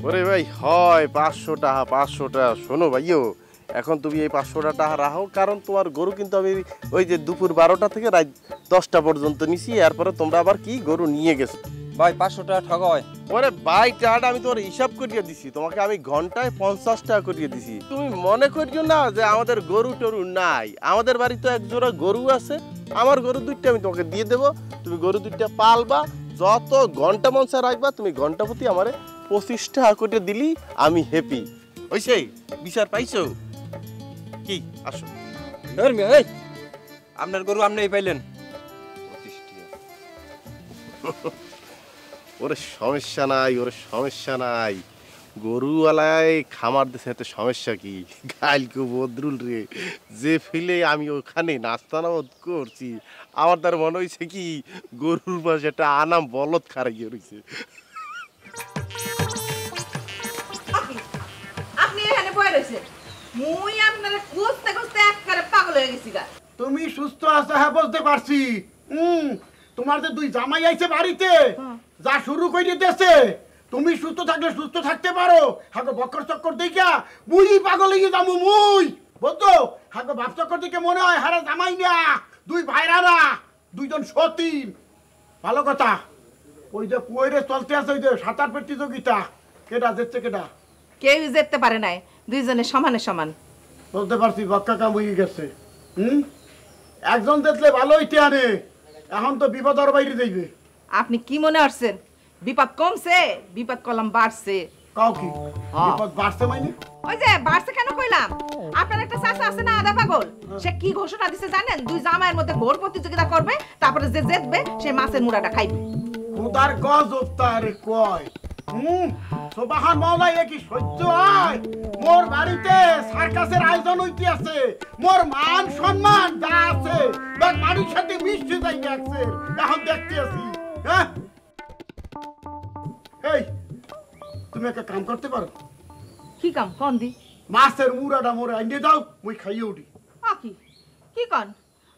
ওরে ভাই হয় 500 টাকা 500 টাকা। শোনো ভাইও, এখন তুমি এই 500 টাকা রাখো, কারণ তোমার গরু কিন্তু আমি ওই যে দুপুর 12টা থেকে রাত 10টা পর্যন্ত নিছি, এরপরে তোমরা আবার কি গরু নিয়ে গেছো। ভাই 500 টাকা ঠকা হয়। ওরে ভাই, টাকাটা আমি তোমার হিসাব করিয়ে দিছি, তোমাকে আমি ঘন্টায় 50 টাকা করিয়ে দিছি। তুমি মনে করিও না যে আমাদের গরু টরু নাই, আমাদের বাড়িতে এক জোড়া গরু আছে, আমার গরু 2টা আমি তোমাকে দিয়ে দেবো, তুমি গরু 2টা পালবা, যত ঘন্টা মনসা রাখবা, তুমি ঘন্টা প্রতি আমারে 25 টাকা করে দিলি আমি হ্যাপি। ওই সেই বিচার পাইছো কি? আসো। এই আপনার গরু আপনিই পাইলেন 25 টাকা। ওরে সমস্যা নাই, ওরে সমস্যা নাই, গরুওয়ালায় খামার দেশে এত সমস্যা কি? কালকে বদরুল রে যে ফিলে আমি ওখানে নাস্তানাবদ করছি, আমার তার মনে হয়েছে কি গরুর পাশে একটা আনাম বলদ খারাইয়ে রয়েছে। আপনি এখানে বয়ে রয়েছেন, মুই আপনার খুঁজতে খুঁজতে একবারে পাগল হয়ে গেছি গা। তুমি সুস্থ আছো? হ্যাঁ, বুঝতে পারছি। তোমার যে 2 জামাই আইছে বাড়িতে, যা শুরু করে দিয়েছে, তুমি সুস্থ থাকলে সুস্থ থাকতে পারো, হাগো বক্কর চক্কর দেখা মুই পাগল হয়ে যাবো। মুই বুঝতো হাগো বাপ চক্কর দেখে মনে হয় হারা জামাই না, 2 ভাইরা না, 2 জন সতীন। ভালো কথা। ওই যে কুয়ারে চলতে আছে, ওই যে সাঁতার প্রতিযোগিতা, কেডা যেতে কেডা? কেউ যেতে পারে নাই, দুইজনে সমানে সমান। বলতে পারছি বক্কা কাম হয়ে গেছে। একজন দেখলে ভালো হইতে আনে, এখন তো বিপদ আর বাইরে যাইবে। আপনি কি মনে করছেন বিপদ কমছে? বিপদ কলম বাড়ছে। কাউ কি বিপদ বাড়ছে মানে? ওই যে বাড়ছে কেন কইলাম, আপনার একটা চাচা আছে না আদা পাগল, সে কি ঘোষণা দিছে জানেন? 2 জামাইয়ের মধ্যে ঘোর প্রতিযোগিতা করবে, তারপরে যে জিতবে সে মাছের মুড়াটা খাইবে। খুদার গজ উত্তারে কয়। সুবহান মাওলা, এ কি সহ্য হয়? মোর বাড়িতে সার্কাসের আয়োজন হইতে আছে, মোর মান সম্মান যা আছে বাক মানুষ সাথে মিশতে যাই দেখছে, এখন দেখতে আছি। হ্যাঁ, এই তুমি একটা কাম করতে পারো? কি কাম কোন দি? মাছের মুড়াটা মোরে আইনে দাও, মুই খাইয়ে উঠি। কি কি কোন?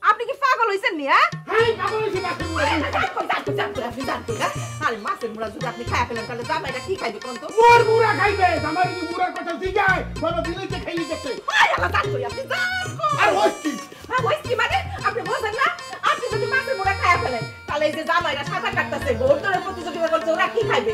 আপনি কি পাগল হইছেন নি? হ্যাঁ, হেই পাগল হইছি মাছের মুড়া। আপনি জানতেন না? আরে মাছের মুড়া যদি আপনি খায়া ফেলেন তাহলে জামাইটা কি খাইবে কোন তো? মোর মুড়া খাইবে, আমার কি মুড়ার কথা জিগায়? বলো দিলেতে খাইয়ে দেখতে। আয় আল্লাহ, জান কই আপনি জান কই? আর হইছি হ্যাঁ হইছি মানে আপনি বোঝেন না? আপনি যদি মাছের মুড়া খায়া ফেলেন তাহলে এই যে জামাইরা সাঁতার কাটতেছে, ঘোড়দৌড়ের প্রতিযোগিতা করছে, ওরা কি খাইবে?